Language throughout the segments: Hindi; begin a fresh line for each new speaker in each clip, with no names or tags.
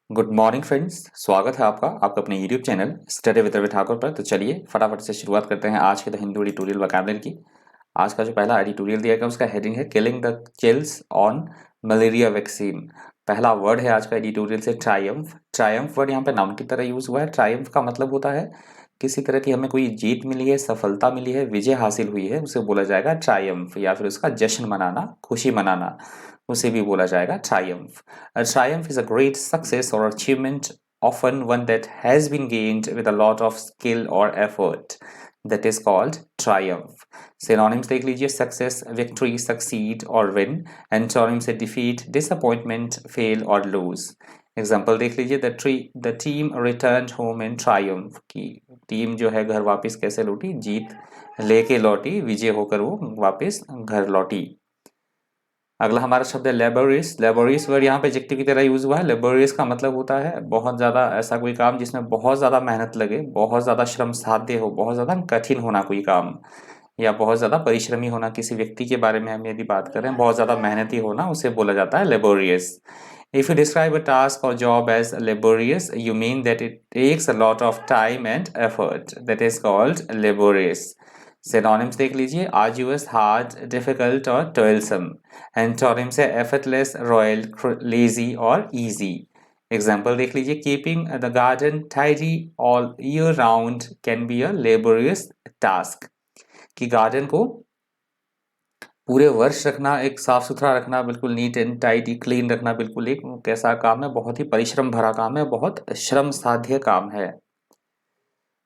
गुड मॉर्निंग फ्रेंड्स, स्वागत है आपका अपने YouTube channel study with Ravi Thakur पर। तो चलिए फटाफट से शुरुआत करते हैं आज के द हिंदू एडिटोरियल वोकैबुलरी की। आज का जो पहला एडिटोरियल दिया गया उसका हेडिंग है killing the chills on malaria vaccine. पहला वर्ड है आज का एडिटोरियल से ट्रायम्फ। ट्रायम्फ वर्ड यहाँ पे नाउन की तरह यूज हुआ है। ट्रायम्फ का मतलब होता है किसी तरह की हमें कोई जीत मिली है, सफलता मिली है, विजय हासिल हुई है, उसे बोला जाएगा ट्रायम्फ, या फिर उसका जश्न मनाना, खुशी मनाना, उसे भी बोला जाएगा Triumph. A triumph is a great success or achievement, often one that has been gained with a lot of skill or effort. That is called triumph. Synonyms देख लीजिए, success, victory, succeed or win. Antonyms से defeat, disappointment, fail or lose. Example देख लीजिए, the team returned home in triumph। की टीम जो है घर वापस कैसे लौटी, जीत लेके लौटी, विजय होकर वो वापस घर लौटी। अगला हमारा शब्द है लेबोरियस। लेबोरियस वर्ड यहाँ पे एडजेक्टिव की तरह यूज हुआ है। लेबोरियस का मतलब होता है बहुत ज्यादा ऐसा कोई काम जिसमें बहुत ज्यादा मेहनत लगे, बहुत ज्यादा श्रम साध्य हो, बहुत ज्यादा कठिन होना कोई काम, या बहुत ज्यादा परिश्रमी होना। किसी व्यक्ति के बारे में हम यदि बात करें, बहुत ज्यादा मेहनती होना, उसे बोला जाता है laborious. If you describe a task or job as laborious, you mean that it takes a lot of time and effort. That is called laborious. Synonyms देख लीजिए, arduous, hard, difficult और toilsome. Antonyms है effortless, royal, lazy और easy. Example देख लीजिए, keeping the garden tidy all year round can be a laborious task. कि गार्डन को पूरे वर्ष रखना, एक साफ सुथरा रखना, बिल्कुल नीट एंड टाइडी क्लीन रखना, बिल्कुल एक कैसा काम है, बहुत ही परिश्रम भरा काम है, बहुत श्रम साध्य काम है।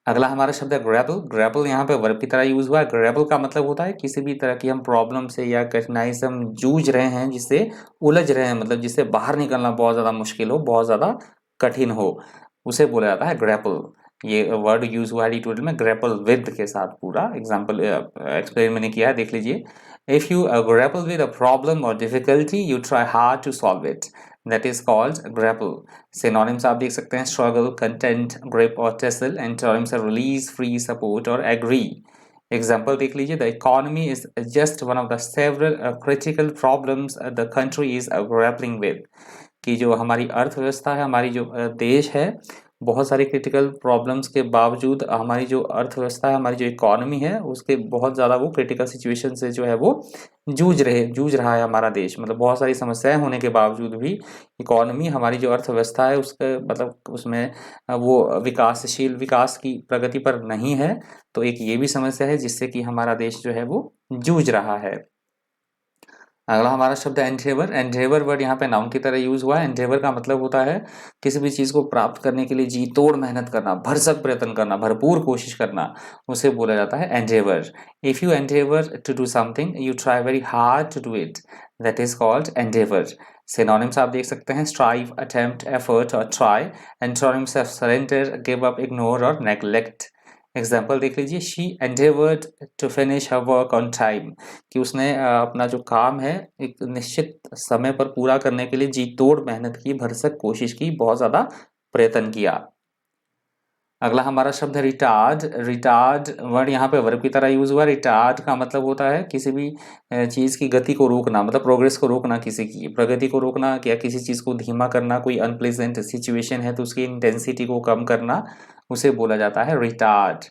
अगला हमारा शब्द है ग्रैपल। ग्रैपल यहाँ पे वर्ब की तरह यूज हुआ है। ग्रैपल का मतलब होता है किसी भी तरह की हम प्रॉब्लम से या कठिनाई से हम जूझ रहे हैं, जिससे उलझ रहे हैं, मतलब जिससे बाहर निकलना बहुत ज्यादा मुश्किल हो, बहुत ज्यादा कठिन हो, उसे बोला जाता है ग्रैपल। ये वर्ड यूज हुआ है ट्यूटोरियल में ग्रैपल विद के साथ। पूरा एग्जाम्पल एक्सप्लेन मैंने किया है, देख लीजिए। If you grapple with a problem or difficulty, you try hard to solve it. That is called grapple. Synonyms आप देख सकते हैं, स्ट्रगल, कंटेंट, ग्रिप और टेसल। एंटोनिम्स है रिलीज, फ्री, सपोर्ट और एग्री। एग्जाम्पल देख लीजिए, the economy is just one of the several critical problems the country is grappling with. कि जो हमारी अर्थव्यवस्था है, हमारी जो देश है, बहुत सारी क्रिटिकल प्रॉब्लम्स के बावजूद हमारी जो अर्थव्यवस्था है, हमारी जो इकोनॉमी है, उसके बहुत ज़्यादा वो क्रिटिकल सिचुएशन से जो है वो जूझ रहा है हमारा देश। मतलब बहुत सारी समस्याएं होने के बावजूद भी इकोनॉमी, हमारी जो अर्थव्यवस्था है, उसके मतलब उसमें वो विकासशील, विकास की प्रगति पर नहीं है। तो एक ये भी समस्या है जिससे कि हमारा देश जो है वो जूझ रहा है। अगला हमारा शब्द है एंडेवर। एंडेवर वर्ड यहाँ पे नाउन की तरह यूज हुआ है। एंडेवर का मतलब होता है किसी भी चीज को प्राप्त करने के लिए जी तोड़ मेहनत करना, भरसक प्रयत्न करना, भरपूर कोशिश करना, उसे बोला जाता है endeavour. If you endeavour to do something, you try very hard to do it, that is called endeavour. Synonyms आप देख सकते हैं, स्ट्राइव, अटेम्प्ट, एफर्ट और ट्राई। एंटोनिम्स है सरेंडर, गिव अप, इग्नोर और नेग्लेक्ट। एग्जाम्पल देख लीजिए, she endeavoured to finish her work on time. कि उसने अपना जो काम है एक निश्चित समय पर पूरा करने के लिए जी तोड़ मेहनत की, भरसक कोशिश की, बहुत ज्यादा प्रयत्न किया। अगला हमारा शब्द है रिटार्ड। रिटार्ड वर्ड यहाँ पे वर्ब की तरह यूज हुआ। रिटार्ड का मतलब होता है किसी भी चीज की गति को रोकना, मतलब प्रोग्रेस को रोकना, किसी की प्रगति को रोकना, या किसी चीज को धीमा करना। कोई अनप्लेजेंट सिचुएशन है तो उसकी इंटेंसिटी को कम करना, उसे बोला जाता है retard.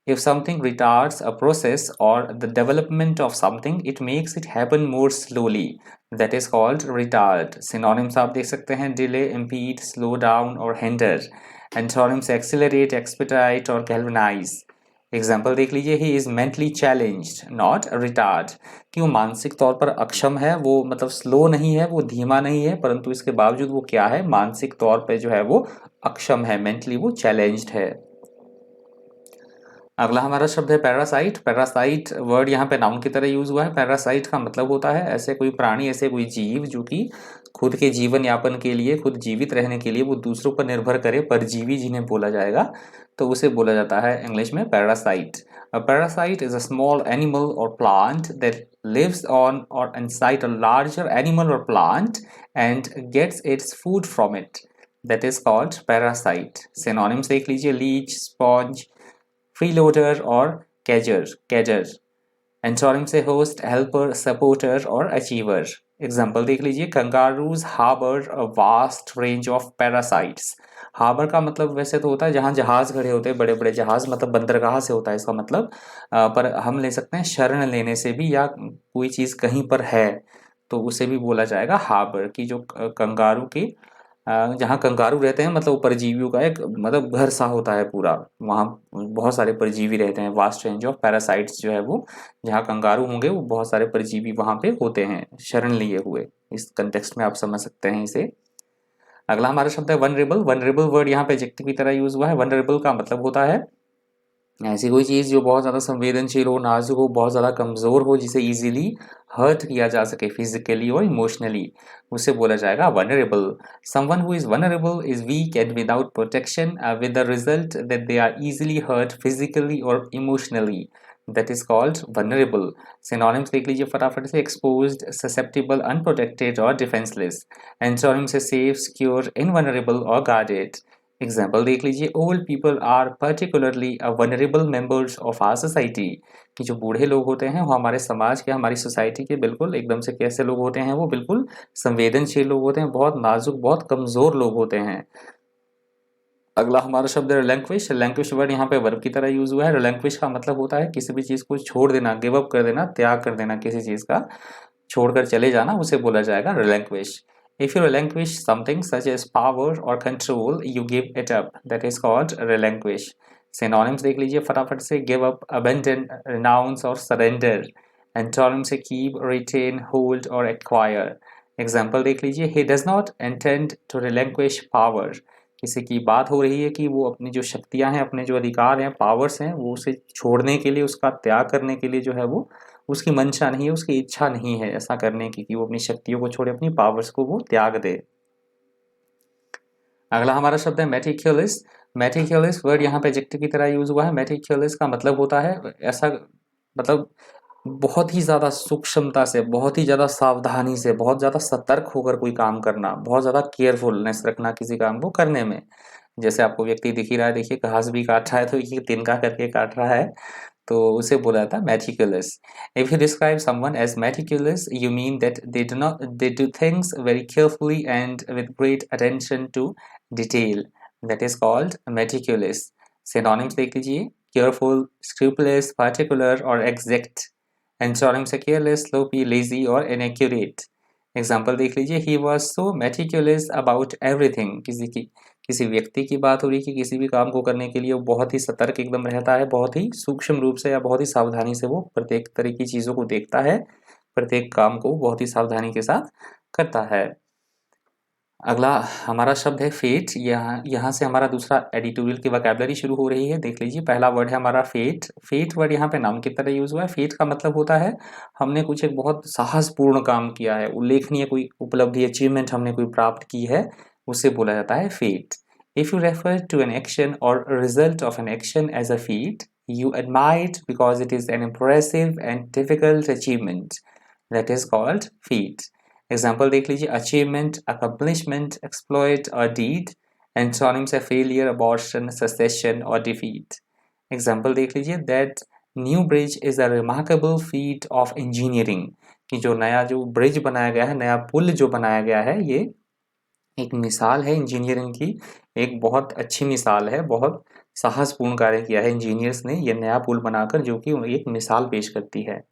If something retards a process or the development of something, it makes it happen more slowly. That is called retard. Synonyms आप देख सकते हैं, delay, impede, slow down और hinder. Antonyms accelerate, expedite और galvanize. एग्जाम्पल देख लीजिए, he is mentally challenged not retard. कि वो मानसिक तौर पर अक्षम है, वो मतलब स्लो नहीं है, वो धीमा नहीं है, परंतु इसके बावजूद वो क्या है, मानसिक तौर पे जो है वो अक्षम है, मेंटली वो चैलेंज्ड है। अगला हमारा शब्द है पैरासाइट। पैरासाइट वर्ड यहाँ पे नाउन की तरह यूज हुआ है। पैरासाइट का मतलब होता है ऐसे कोई प्राणी, ऐसे कोई जीव जो कि खुद के जीवन यापन के लिए, खुद जीवित रहने के लिए वो दूसरों पर निर्भर करे, परजीवी जिन्हें बोला जाएगा, तो उसे बोला जाता है इंग्लिश में parasite. A parasite is a small animal or plant that lives on or inside a larger animal or plant and gets its food from it, that is called parasite. Synonyms देख लीजिए, लीच, स्पॉन्ज, फ्रीलोडर और कैजर। कैजर एंटोनिम से होस्ट, हेल्पर, सपोर्टर और अचीवर। एग्जाम्पल देख लीजिए, kangaroos harbour a vast range of parasites. Harbour का मतलब वैसे तो होता है जहाँ जहाज खड़े होते हैं, बड़े बड़े जहाज, मतलब बंदरगाह से होता है इसका मतलब। पर हम ले सकते हैं शरण लेने से भी, या कोई चीज़ कहीं पर है तो उसे भी बोला जाएगा हार्बर। की जो कंगारू की जहाँ कंगारू रहते हैं, मतलब वो परजीवियों का एक मतलब घर सा होता है पूरा, वहाँ बहुत सारे परजीवी रहते हैं। वास्ट रेंज ऑफ पैरासाइट्स जो है वो, जहाँ कंगारू होंगे वो बहुत सारे परजीवी वहाँ पे होते हैं शरण लिए हुए। इस कंटेक्स्ट में आप समझ सकते हैं इसे। अगला हमारा शब्द है वनरेबल। वनरेबल वर्ड यहाँ पे एडजेक्टिव की तरह यूज हुआ है। वनरेबल का मतलब होता है ऐसी कोई चीज़ जो बहुत ज़्यादा संवेदनशील हो, नाजुक हो, बहुत ज़्यादा कमज़ोर हो, जिसे इजीली हर्ट किया जा सके फिजिकली और इमोशनली, उसे बोला जाएगा vulnerable. Someone who is vulnerable is weak and without protection with the result that they are easily hurt physically or emotionally, that is called vulnerable. Synonyms देख लीजिए फटाफट से, एक्सपोज्ड, ससेप्टिबल, अनप्रोटेक्टेड और डिफेंसलेस। एंटोनिम्स है सेफ, सिक्योर, इनवनरेबल और गार्डेड। एग्जाम्पल देख लीजिए, old people are particularly vulnerable members of our society. कि जो बूढ़े लोग होते हैं वो हमारे समाज के, हमारी सोसाइटी के बिल्कुल एकदम से कैसे लोग होते हैं, वो बिल्कुल संवेदनशील लोग होते हैं, बहुत नाजुक, बहुत कमजोर लोग होते हैं। अगला हमारा शब्द है रिलैंक्विश। रिलैंक्विश वर्ड यहाँ पे वर्ब की तरह यूज हुआ है। रिलैंक्विश का मतलब होता है किसी भी चीज को छोड़ देना, गिव अप कर देना, त्याग कर देना, किसी चीज का छोड़कर चले जाना, उसे बोला जाएगा रिलैंक्विश। If you relinquish something such as power or control, you give it up. That is called relinquish. Synonyms देख लीजिए फटाफट से, give up, abandon, renounce और surrender. Antonyms से keep, retain, hold और acquire. Example देख लीजिए, he does not intend to relinquish power. किसी की बात हो रही है कि वो अपनी जो शक्तियां हैं, अपने जो अधिकार हैं, पावर्स हैं, वो उसे छोड़ने के लिए, उसका त्याग करने के लिए जो है वो उसकी मंशा नहीं है, उसकी इच्छा नहीं है ऐसा करने की कि वो अपनी शक्तियों को छोड़े, अपनी पावर्स को वो त्याग दे। अगला हमारा शब्द है मेटिक्युलस। मेटिक्युलस वर्ड यहाँ पे एडजेक्टिव की तरह यूज हुआ है। मेटिक्युलस का मतलब होता है ऐसा, मतलब बहुत ही ज्यादा सूक्ष्मता से, बहुत ही ज्यादा सावधानी से, बहुत ज्यादा सतर्क होकर कोई काम करना, बहुत ज्यादा केयरफुलनेस रखना किसी काम को करने में। जैसे आपको व्यक्ति दिख ही रहा है, देखिए घास भी काट रहा है तो ये तिनका करके काट रहा है, तो उसे बोला था meticulous. If you describe someone as meticulous, you mean that they do things very carefully and with great attention to detail. That is called meticulous. Synonyms देख लीजिए, careful, scrupulous, particular और exact. Antonyms है careless, sloppy, lazy और inaccurate. Example देख लीजिए, he was so meticulous about everything. किसी व्यक्ति की बात हो रही है कि किसी भी काम को करने के लिए वो बहुत ही सतर्क एकदम रहता है, बहुत ही सूक्ष्म रूप से या बहुत ही सावधानी से वो प्रत्येक तरह की चीज़ों को देखता है, प्रत्येक काम को बहुत ही सावधानी के साथ करता है। अगला हमारा शब्द है फेट। यहाँ से हमारा दूसरा एडिटोरियल की वोकैबुलरी शुरू हो रही है। देख लीजिए, पहला वर्ड है हमारा फेट। फेट वर्ड यहाँ पे नाउन की तरह यूज हुआ है। फेट का मतलब होता है हमने कुछ एक बहुत साहसपूर्ण काम किया है, उल्लेखनीय कोई उपलब्धि, अचीवमेंट हमने कोई प्राप्त की है, उसे बोला जाता है feat. If you refer to an action or result of an action as a feat, you admire it because it is an impressive and difficult achievement. That is called feat. Example देख लीजिए, अचीवमेंट, अकम्पलिशमेंट, एक्सप्लॉइट और डीड। एंटोनिम्स है फेलियर, अबॉर्शन, ससेशन और डिफीट। एग्जाम्पल देख लीजिए, that new bridge is a remarkable feet of engineering. कि जो नया जो ब्रिज बनाया गया है, नया पुल जो बनाया गया है, ये एक मिसाल है इंजीनियरिंग की, एक बहुत अच्छी मिसाल है, बहुत साहसपूर्ण कार्य किया है इंजीनियर्स ने ये नया पुल बनाकर, जो कि एक मिसाल पेश करती है।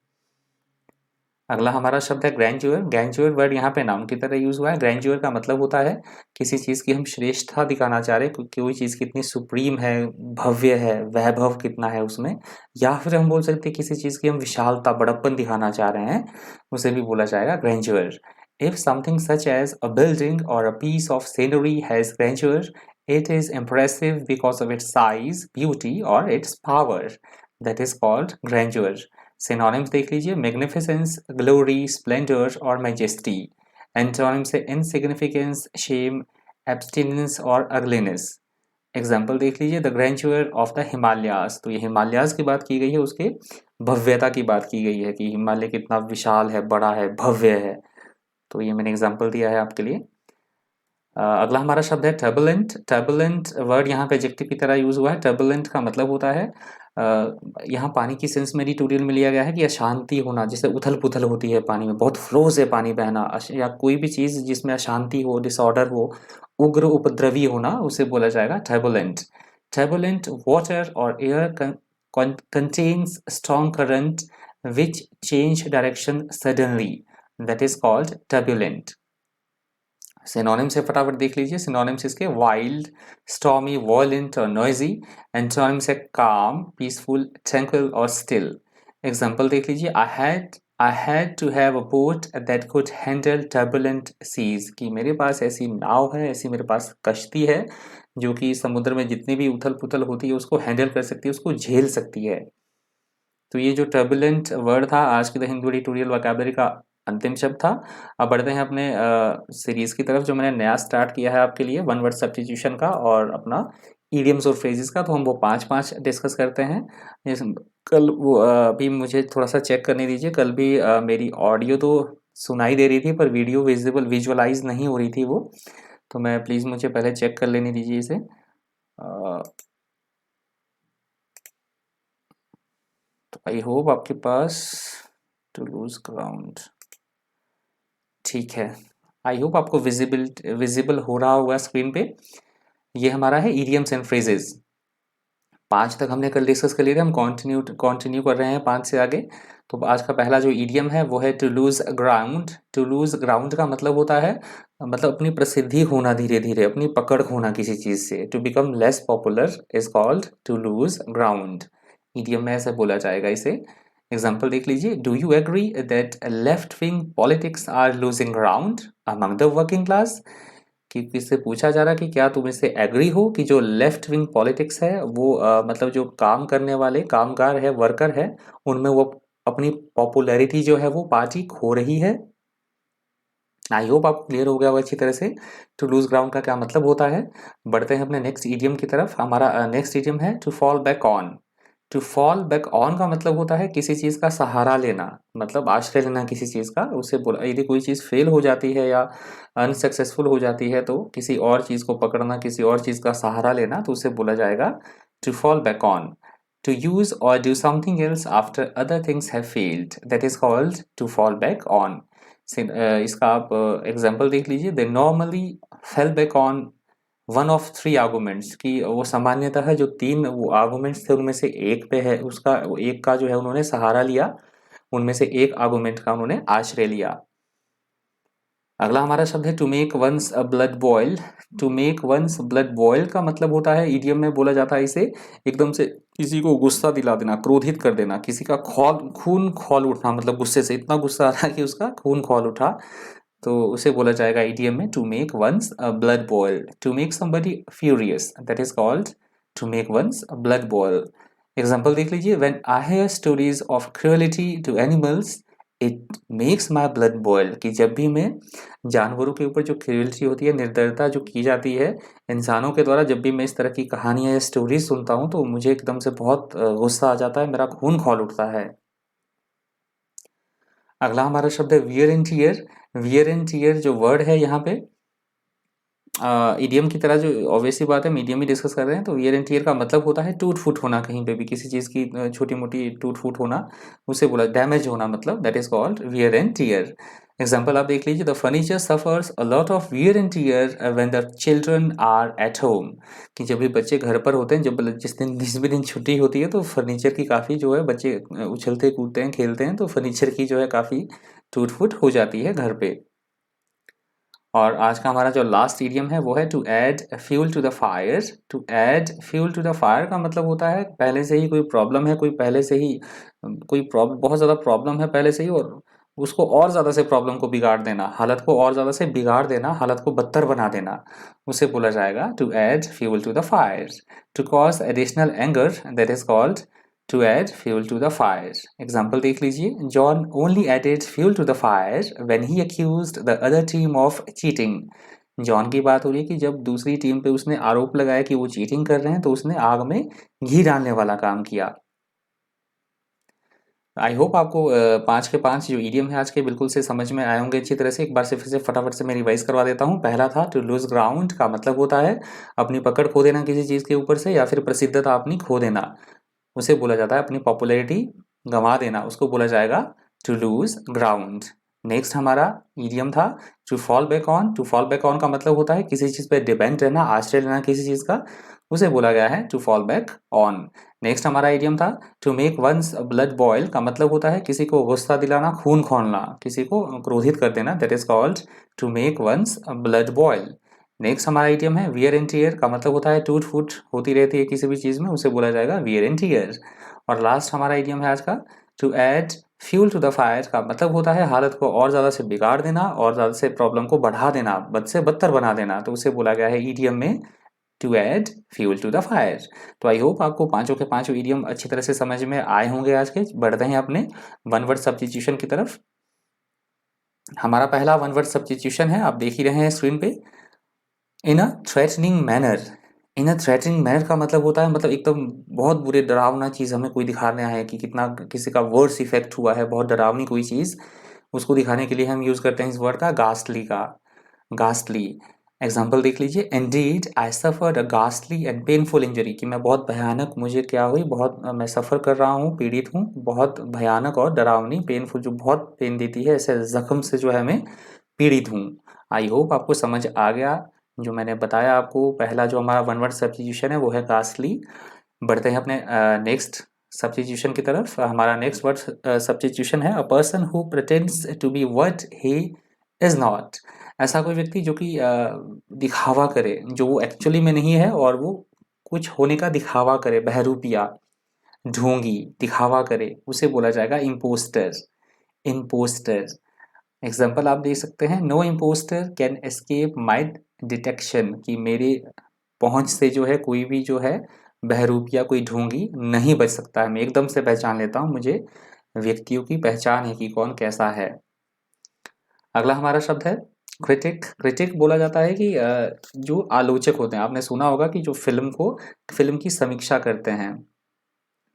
अगला हमारा शब्द है ग्रैंड्योर। ग्रैंड्योर वर्ड यहाँ पे नाउन की तरह यूज हुआ है। ग्रैंड्योर का मतलब होता है किसी चीज की हम श्रेष्ठता दिखाना चाह रहे हैं, कोई चीज कितनी सुप्रीम है, भव्य है, वैभव कितना है उसमें, या फिर हम बोल सकते हैं किसी चीज की हम विशालता, बड़प्पन दिखाना चाह रहे हैं, उसे भी बोला जाएगा grandeur. If something such as a building or a piece of scenery has grandeur, it is impressive because of its size, beauty or its power. That is called grandeur. Synonyms देख लीजिए, magnificence, glory, splendor और majesty. Antonyms है insignificance, shame, abstinence और ugliness. एग्जाम्पल देख लीजिए, the grandeur of the Himalayas. तो ये हिमालयाज की बात की गई है, उसके भव्यता की बात की गई है कि हिमालय कितना विशाल है, बड़ा है, भव्य है। तो ये मैंने एग्जाम्पल दिया है आपके लिए। अगला हमारा शब्द है टर्बुलेंट। टर्बुलेंट वर्ड यहाँ पे एडजेक्टिव की तरह यूज हुआ है। टर्बुलेंट का मतलब होता है यहाँ पानी की सेंस में एडिटोरियल में लिया गया है कि अशांति होना, जैसे उथल पुथल होती है पानी में, बहुत फ्लो से पानी बहना, या कोई भी चीज़ जिसमें अशांति हो, डिसऑर्डर हो, उग्र उपद्रवी होना, उसे बोला जाएगा टर्बुलेंट। टर्बुलेंट वाटर और air contains strong current which change direction suddenly, that is called turbulent। Synonym से फटाफट देख लीजिए। सिनोनिम्स इसके वाइल्ड, स्टॉर्मी, वॉयलेंट और नॉइजी। एंटोनिम्स है काम, पीसफुल, ट्रैंक्विल और स्टिल। एग्जांपल देख लीजिए। I had to have a boat that could handle turbulent seas, कि मेरे पास ऐसी नाव है, ऐसी मेरे पास कश्ती है जो कि समुद्र में जितनी भी उथल पुथल होती है उसको हैंडल कर सकती है, उसको झेल सकती है। तो ये जो टर्बुलेंट वर्ड था आज के द हिंदू एडिटोरियल वोकैबुलरी का अंतिम शब्द था। अब बढ़ते हैं अपने सीरीज की तरफ जो मैंने नया स्टार्ट किया है आपके लिए, वन वर्ड सब्स्टिट्यूशन का और अपना इडियम्स और फ्रेजेस का। तो हम वो 5-5 डिस्कस करते हैं। कल वो अभी मुझे थोड़ा सा चेक करने दीजिए। कल भी मेरी ऑडियो तो सुनाई दे रही थी पर वीडियो विजुअलाइज नहीं हो रही थी वो, तो मैं प्लीज़ मुझे पहले चेक कर लेने दीजिए इसे। तो आई होप आपके पास टू लूज ग्राउंड ठीक है। आई होप आपको विजिबल हो रहा होगा स्क्रीन पे। ये हमारा है इडियम्स एंड फ्रेजेस। 5 तक हमने कल डिस्कस कर लिए थे, हम कंटिन्यू कर रहे हैं 5 से आगे। तो आज का पहला जो इडियम है वो है to lose ground. To lose ground का मतलब होता है, मतलब अपनी प्रसिद्धि खोना, धीरे धीरे अपनी पकड़ खोना किसी चीज से। To become less popular is called to lose ground. Idiom में ऐसे बोला जाएगा इसे। एग्जाम्पल देख लीजिए। Do you agree that left wing politics are losing ground among the working class, कि किससे पूछा जा रहा है कि क्या तुम इससे एग्री हो कि जो लेफ्ट विंग पॉलिटिक्स है वो मतलब जो काम करने वाले कामगार है, वर्कर है, उनमें वो अपनी पॉपुलैरिटी जो है वो पार्टी खो रही है। आई होप आपको क्लियर हो गया होगा अच्छी तरह से टू लूज ग्राउंड का क्या मतलब होता है। बढ़ते हैं अपने नेक्स्ट इडियम की तरफ। हमारा नेक्स्ट इडियम है to fall back on. To fall back on का मतलब होता है किसी चीज़ का सहारा लेना, मतलब आश्रय लेना किसी चीज़ का। उसे बोला, यदि कोई चीज़ फेल हो जाती है या अनसक्सेसफुल हो जाती है तो किसी और चीज़ को पकड़ना, किसी और चीज़ का सहारा लेना, तो उसे बोला जाएगा to fall back on. To use or do something else after other things have failed, that is called to fall back on. इसका आप एग्जाम्पल देख लीजिए। They normally fell back on one of 3 arguments, की वो सामान्यतः जो 3 वो आर्गूमेंट्स थे उनमें से एक पे है, उसका एक का जो है उन्होंने सहारा लिया, उनमें से एक आर्गूमेंट का उन्होंने आश्रय लिया। अगला हमारा शब्द है to make one's a blood boil. To make one's blood boil का मतलब होता है, इडियम में बोला जाता है इसे, एकदम से किसी को गुस्सा दिला देना, क्रोधित कर देना, किसी का खून खौल उठना, मतलब गुस्से से इतना गुस्सा आ रहा है कि उसका खून खौल उठा, तो उसे बोला जाएगा इडियम में to make one's a blood boil. To make somebody furious, that is called to make one's a blood boil. Example देख लीजिए। When I hear stories of cruelty to animals it makes my blood boil, कि जब भी मैं जानवरों के ऊपर जो क्रूएल्टी होती है, निर्दयता जो की जाती है इंसानों के द्वारा, जब भी मैं इस तरह की कहानियां या स्टोरीज सुनता हूँ तो मुझे एकदम से बहुत गुस्सा आ जाता है, मेरा खून खौल उठता है। अगला हमारा शब्द है wear and tear. Wear and tear जो वर्ड है यहाँ पे इडियम की तरह, जो ऑब्वियसली बात है मीडियम ही डिस्कस कर रहे हैं, तो वियर एंड टीयर का मतलब होता है टूट फूट होना, कहीं पे भी किसी चीज़ की छोटी मोटी टूट फूट होना, उसे बोला डैमेज होना, मतलब that is called wear and tear. Example आप देख लीजिए। The furniture suffers a lot of wear and tear when the children are at home, कि जब भी बच्चे घर पर होते हैं, जिस भी दिन छुट्टी होती है तो फर्नीचर की काफ़ी जो है बच्चे उछलते कूदते हैं, खेलते हैं, तो फर्नीचर की जो है काफ़ी टूट फूट हो जाती है घर पे। और आज का हमारा जो लास्ट इडियम है वो है to add fuel to the fire. To add fuel to the fire का मतलब होता है पहले से ही कोई प्रॉब्लम है, कोई पहले से ही कोई प्रॉब्लम, बहुत ज़्यादा प्रॉब्लम है पहले से ही, और उसको और ज़्यादा से प्रॉब्लम को बिगाड़ देना, हालत को और ज़्यादा से बिगाड़ देना, हालत को बदतर बना देना, उसे बोला जाएगा to add fuel to the fire. To cause additional anger, that is called to add fuel to the fire. Example देख लीजिए। John only added fuel to the fire when he accused the other team of cheating. John की बात हो रही है कि जब दूसरी टीम पे उसने आरोप लगाया कि वो चीटिंग कर रहे हैं तो उसने आग में घी डालने वाला काम किया। आई होप आपको 5 के 5 जो ईडियम है आज के बिल्कुल से समझ में आए होंगे अच्छी तरह से। एक बार से फिर से फटाफट से मैं रिवाइज करवा देता हूँ। पहला था टू लूज ग्राउंड का मतलब होता है अपनी पकड़ खो देना किसी चीज़ के ऊपर से, या फिर प्रसिद्धता अपनी खो देना, उसे बोला जाता है अपनी पॉपुलैरिटी गंवा देना, उसको बोला जाएगा टू लूज ग्राउंड। नेक्स्ट हमारा ईडियम था to fall back on. To fall back on का मतलब होता है किसी चीज़ पे डिपेंड रहना, आश्रय लेना किसी चीज़ का, उसे बोला गया है to fall back on. Next हमारा इडियम था to make one's blood boil का मतलब होता है किसी को गुस्सा दिलाना, खून खौलना, किसी को क्रोधित कर देना, that is called to make one's blood boil. Next हमारा इडियम है वियर एंड टीयर का मतलब होता है टूट फूट होती रहती है किसी भी चीज़ में, उसे बोला जाएगा वियर एंड टीयर। और लास्ट हमारा इडियम है आज का to add fuel to the fire का मतलब होता है हालत को और ज़्यादा से बिगाड़ देना और ज़्यादा से प्रॉब्लम को बढ़ा देना, बद से बदतर बना देना, तो उसे बोला गया है ईडियम में to add fuel to the fire. तो आई होप आपको पांचों के पांचों इडियम अच्छी तरह से समझ में आए होंगे। आज के बढ़ते हैं अपने वन वर्ड सब्स्टिट्यूशन की तरफ। हमारा पहला वन वर्ड सब्स्टिट्यूशन है, आप देख ही रहे हैं स्क्रीन पे, इन अ थ्रेटनिंग मैनर। इन अ थ्रेटनिंग मैनर का मतलब होता है मतलब एकदम बहुत बुरे डरावना चीज़ हमें कोई दिखाना है कि कितना किसी का वर्ड्स इफेक्ट हुआ है, बहुत डरावनी कोई चीज़, उसको दिखाने के लिए हम यूज़ करते हैं इस वर्ड का गास्टली का। गास्टली एग्जाम्पल देख लीजिए, indeed I suffered a ghastly and painful injury, कि मैं बहुत भयानक, मुझे क्या हुई, बहुत मैं सफ़र कर रहा हूँ, पीड़ित हूँ, बहुत भयानक और डरावनी, पेनफुल जो बहुत पेन देती है, ऐसे जख्म से जो है मैं पीड़ित हूँ। आई होप आपको समझ आ गया जो मैंने बताया आपको। पहला जो हमारा वन वर्ड सब्स्टिट्यूशन है वो है गास्टली। बढ़ते हैं अपने नेक्स्ट सब्स्टिट्यूशन की तरफ। हमारा नेक्स्ट वर्ड सब्स्टिट्यूशन है a person who pretends to be what he is not. ऐसा कोई व्यक्ति जो कि दिखावा करे, जो वो एक्चुअली में नहीं है और वो कुछ होने का दिखावा करे, बहरूपिया, ढोंगी, दिखावा करे, उसे बोला जाएगा इम्पोस्टर। इम्पोस्टर एग्जाम्पल आप दे सकते हैं, no impostor can escape my detection, कि मेरे पहुंच से जो है कोई भी जो है बहरूपिया, कोई ढोंगी नहीं बच सकता है, मैं एकदम से पहचान लेता हूँ, मुझे व्यक्तियों की पहचान है कि कौन कैसा है। अगला हमारा शब्द है क्रिटिक। क्रिटिक बोला जाता है कि जो आलोचक होते हैं, आपने सुना होगा कि जो फिल्म की समीक्षा करते हैं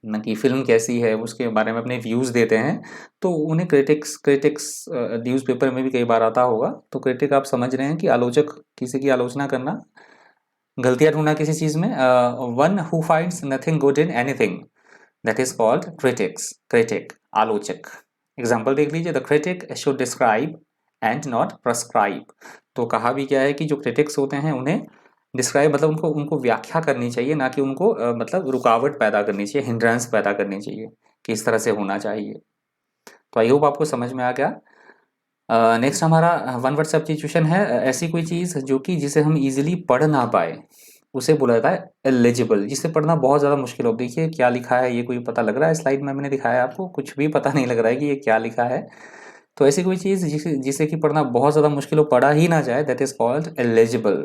न, कि फिल्म कैसी है उसके बारे में अपने व्यूज़ देते हैं, तो उन्हें क्रिटिक्स क्रिटिक्स न्यूज़पेपर में भी कई बार आता होगा। तो क्रिटिक आप समझ रहे हैं कि आलोचक, किसी की आलोचना करना, गलतियां ढूंढना किसी चीज़ में। One who finds nothing good in anything, that is called critics. Critic आलोचक। एग्जाम्पल देख लीजिए, the critic should describe and not prescribe. तो कहा भी क्या है कि जो क्रिटिक्स होते हैं उन्हें डिस्क्राइब मतलब उनको उनको व्याख्या करनी चाहिए, ना कि उनको मतलब रुकावट पैदा करनी चाहिए, हिंड्रेंस पैदा करनी चाहिए कि इस तरह से होना चाहिए। तो आई होप आपको समझ में आ गया। नेक्स्ट हमारा वन वर्ड सब्स्टिट्यूशन है ऐसी कोई चीज़ जो कि जिसे हम इजीली पढ़ ना पाए, उसे बोला जाता है एलिजिबल, जिसे पढ़ना बहुत ज़्यादा मुश्किल हो। देखिए क्या लिखा है, ये कोई पता लग रहा है? स्लाइड में मैंने दिखाया आपको, कुछ भी पता नहीं लग रहा है कि ये क्या लिखा है। तो ऐसी कोई चीज़ जिसे जिसे कि पढ़ना बहुत ज़्यादा मुश्किल हो, पढ़ा ही ना जाए, that is called eligible.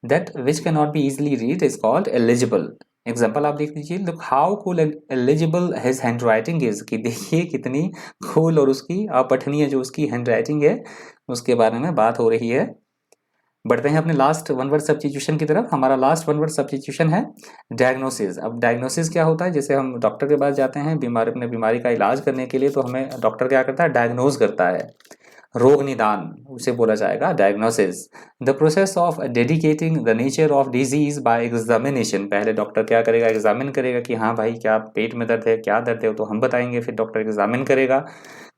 That which can not be easily read is called eligible. Example आप देख लीजिए, look how cool and eligible his hand writing is, कि देखिए कितनी कूल और उसकी अपठनीय जो उसकी हैंड राइटिंग है, उसके बारे में बात हो रही है। बढ़ते हैं अपने लास्ट वन वर्ड सब्स्टिट्यूशन की तरफ। हमारा लास्ट वन वर्ड सब्स्टिट्यूशन है डायग्नोसिस। अब डायग्नोसिस क्या होता है? जैसे हम डॉक्टर के पास जाते हैं अपने बीमारी का इलाज करने के लिए, तो हमें डॉक्टर क्या करता है? डायग्नोज करता है, रोग निदान, उसे बोला जाएगा diagnosis. The process of dedicating the nature of disease bye examination. पहले डॉक्टर क्या करेगा? एग्जामिन करेगा कि हाँ भाई क्या पेट में दर्द है, क्या दर्द है, तो हम बताएंगे, फिर डॉक्टर एग्जामिन करेगा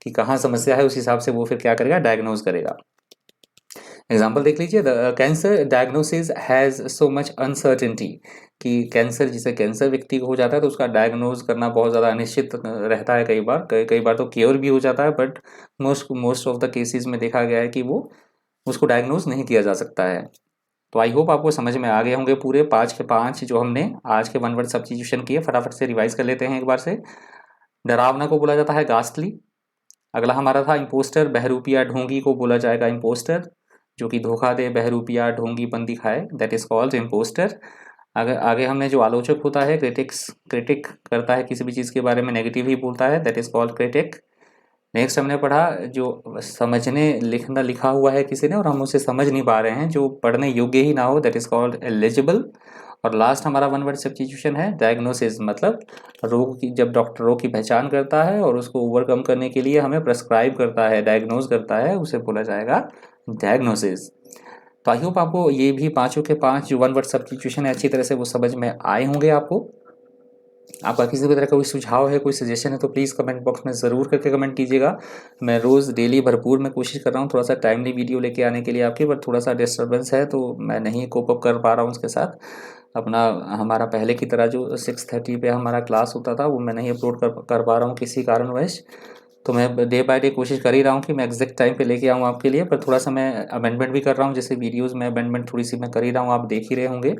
कि कहाँ समस्या है, उस हिसाब से वो फिर क्या करेगा? डायग्नोज करेगा। एग्जाम्पल देख लीजिए, the cancer diagnosis has so much uncertainty, कि कैंसर, जिसे कैंसर व्यक्ति को हो जाता है तो उसका डायग्नोज करना बहुत ज़्यादा अनिश्चित रहता है। कई बार तो क्योर भी हो जाता है, but most of the cases में देखा गया है कि वो उसको डायग्नोज नहीं किया जा सकता है। तो आई होप आपको समझ में आ गए होंगे पूरे 5 के 5 जो हमने आज के वन वर्ड सब्स्टिट्यूशन किए। फटाफट से रिवाइज कर लेते हैं एक बार से। डरावना को बोला जाता है गास्टली। अगला हमारा था इम्पोस्टर, बहरूपिया, ढोंगी को बोला जाएगा इम्पोस्टर, जो कि धोखा दे, बहरूपिया, ढोंगीपन दिखाए, दैट इज कॉल्ड इम्पोस्टर। आगे आगे हमने जो आलोचक होता है, क्रिटिक करता है किसी भी चीज़ के बारे में, नेगेटिव ही बोलता है, that is called critic. Next हमने पढ़ा जो समझने लिखना लिखा हुआ है किसी ने और हम उसे समझ नहीं पा रहे हैं, जो पढ़ने योग्य ही ना हो, दैट इज कॉल्ड एलिजिबल। और लास्ट हमारा वन वर्ड सब्स्टिट्यूशन है डायग्नोसिस, मतलब रोग की, जब डॉक्टर रोग की पहचान करता है और उसको ओवरकम करने के लिए हमें प्रेस्क्राइब करता है, डायग्नोज करता है, उसे बोला जाएगा डायग्नोसिस। तो आई होप आपको ये भी पांचों के पांच जो वन वर्ड सब्स्टिट्यूशन है अच्छी तरह से वो समझ में आए होंगे। आपका किसी भी तरह का कोई सुझाव है, कोई सजेशन है तो प्लीज़ कमेंट बॉक्स में ज़रूर करके कमेंट कीजिएगा। मैं रोज़ डेली भरपूर मैं कोशिश कर रहा हूँ थोड़ा सा टाइमली वीडियो लेके आने के लिए आपके, पर थोड़ा सा डिस्टर्बेंस है तो मैं नहीं कोप अप कर पा रहा हूँ उसके साथ। अपना हमारा पहले की तरह जो 6:30 पे हमारा क्लास होता था वो मैं नहीं अपलोड कर पा रहा हूँ किसी कारणवश। तो मैं डे बाय डे कोशिश कर ही रहा हूँ कि मैं एग्जैक्ट टाइम पे लेके आऊँ आपके लिए, पर थोड़ा सा मैं अमेंडमेंट भी कर रहा हूँ, जैसे वीडियोज़ में अमेंडमेंट थोड़ी सी मैं कर ही रहा हूँ, आप देख ही रहे होंगे।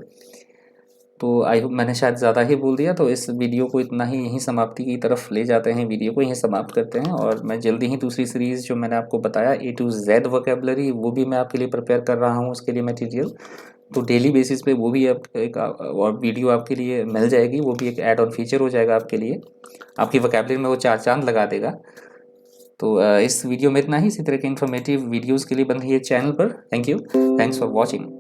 तो आई होप मैंने शायद ज़्यादा ही बोल दिया, तो इस वीडियो को इतना ही, यहीं समाप्ति की तरफ ले जाते हैं, वीडियो को यहीं समाप्त करते हैं। और मैं जल्दी ही दूसरी सीरीज़ जो मैंने आपको बताया A to Z वोकेबलरी, वो भी मैं आपके लिए प्रिपेयर कर रहा हूँ, उसके लिए मटेरियल। तो डेली बेसिस पे वो भी एक और वीडियो आपके लिए मिल जाएगी, वो भी एक ऐड ऑन फीचर हो जाएगा आपके लिए, आपकी वोकेबलरी में वो 4 चांद लगा देगा। तो इस वीडियो में इतना ही। इसी तरह के इन्फॉर्मेटिव वीडियोज़ के लिए बन रही है चैनल पर। Thank you, thanks for watching.